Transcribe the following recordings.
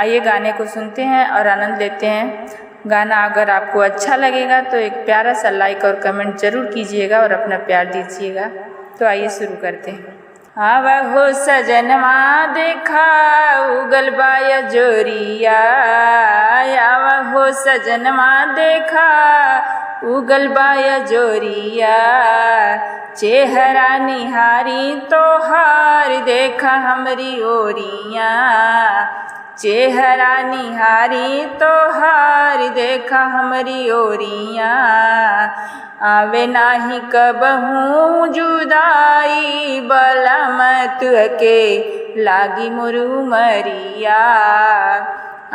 आइए गाने को सुनते हैं और आनंद लेते हैं। गाना अगर आपको अच्छा लगेगा तो एक प्यारा सा लाइक और कमेंट ज़रूर कीजिएगा और अपना प्यार दीजिएगा। तो आइए शुरू करते हैं। आवा हो सजनवा देखा उगल बाया जोरिया, आवा हो सजनवा देखा उगल बाया जोरिया, चेहरा निहारी तोहार देखा हमरी ओरिया, चेहरा निहारी तोहार देखा हमरी ओरिया, आवे नाही कबहू जुदाई बलम तुहके लागी मुरुमरिया,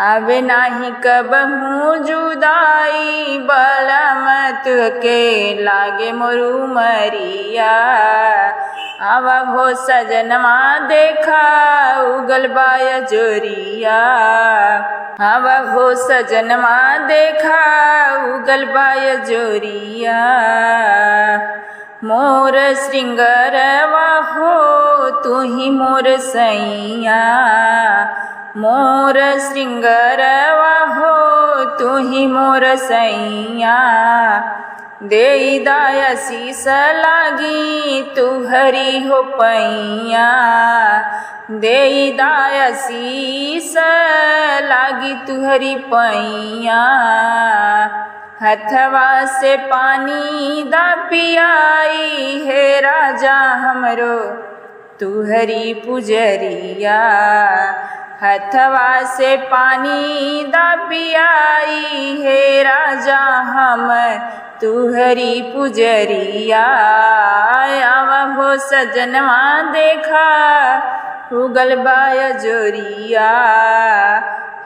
आवे नाही कबहू जुदाई बलम तुहके लागे मुरुमरिया, आवा हो सजनवा देखा उगल बाया जोरिया, आवा हो सजनवा देखा उगल बाया जोरिया, मोर श्रृंगारवा हो तू ही मोर सैया, मोर श्रृंगारवा हो तू ही मोर सैया, देई दाया शीस लागी तू हरी हो पैया, देई दाया शीस लागी तू हरी पैया, हथवा से पानी दा पियाई हे राजा हमरो तू हरी पुजरिया, हथवा से पानी दा पियाई हे राजा हम तू हरी पुजरिया, आवा हो सजनवा देखा उगल बाया जोरिया,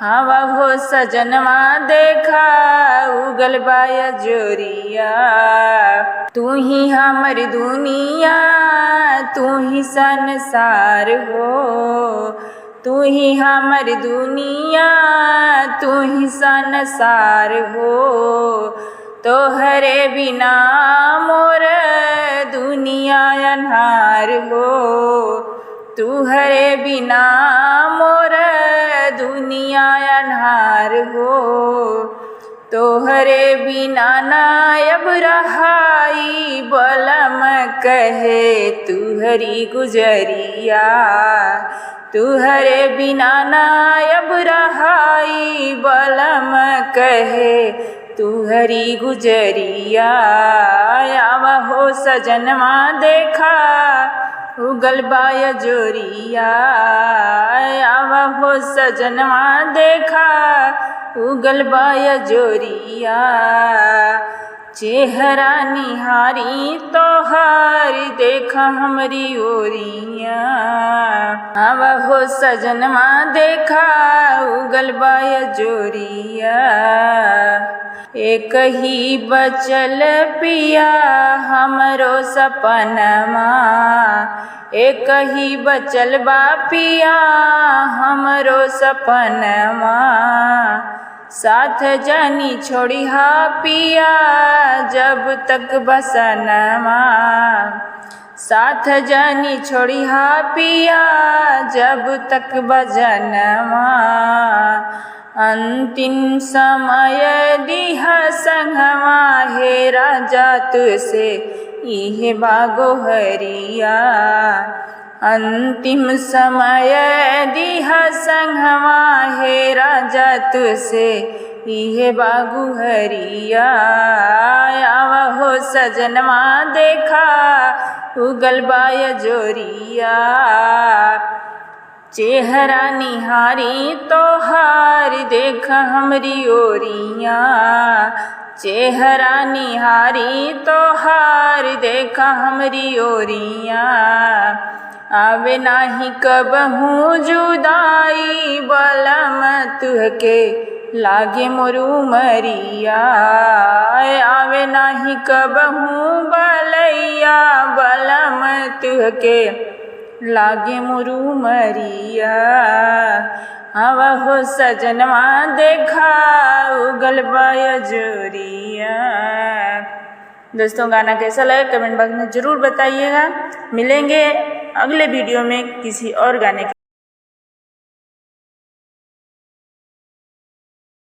आवा हो सजनवा देखा उगल बाया जोरिया, तू ही हमर दुनिया तू ही संसार हो, तू ही हमर दुनिया तू ही संसार हो, तोहरे बिना मोर दुनिया अन्हार हो, तुहरे बिना मोर दुनिया अन्हार हो, तोहरे बिना नायब रहाई बलम कहे तुहरी गुजरिया, तुहरे बिना नायब रहाई बलम कहे तुहरी गुजरिया, आवा हो सजनवा देखा उगल बाया जोरिया, आवा हो सजनवा देखा उगल बाया जोरिया, चेहरा निहारी तोहार देखा हमरी ओरिया, आवा हो सजनवा देखा उगल बाया जोरिया, एक ही बचल पिया हमरो सपनमा, एक ही बचल बा पिया हमरो सपनमा, साथ जानी छोड़ी हा पिया जब तक बसनमा, साथ जानी छोड़ी हा पिया जब तक बजनमा, अंतिम समय दिहा संगवा हे राजा तुसे इहे बागो हरिया, अंतिम समय दिहा संगवा हे राजा तुसे इहे बागु हरिया, आवा हो सजनवा देखा उगल बाया जोरिया, चेहरा निहारी तोहार देखा हमरी ओरिया, चेहरा निहारी तोहार देखा हमरी ओरिया, आवे नाही कबहू जुदाई बलम तुहके लागे मुरुमरिया, आवे नाही कबहू बलैया बलम तुहके लागे मुरुमरिया, आवा हो सजनवा देखा उगल बाया जोरिया। दोस्तों गाना कैसा लगा कमेंट बॉक्स में ज़रूर बताइएगा। मिलेंगे अगले वीडियो में किसी और गाने के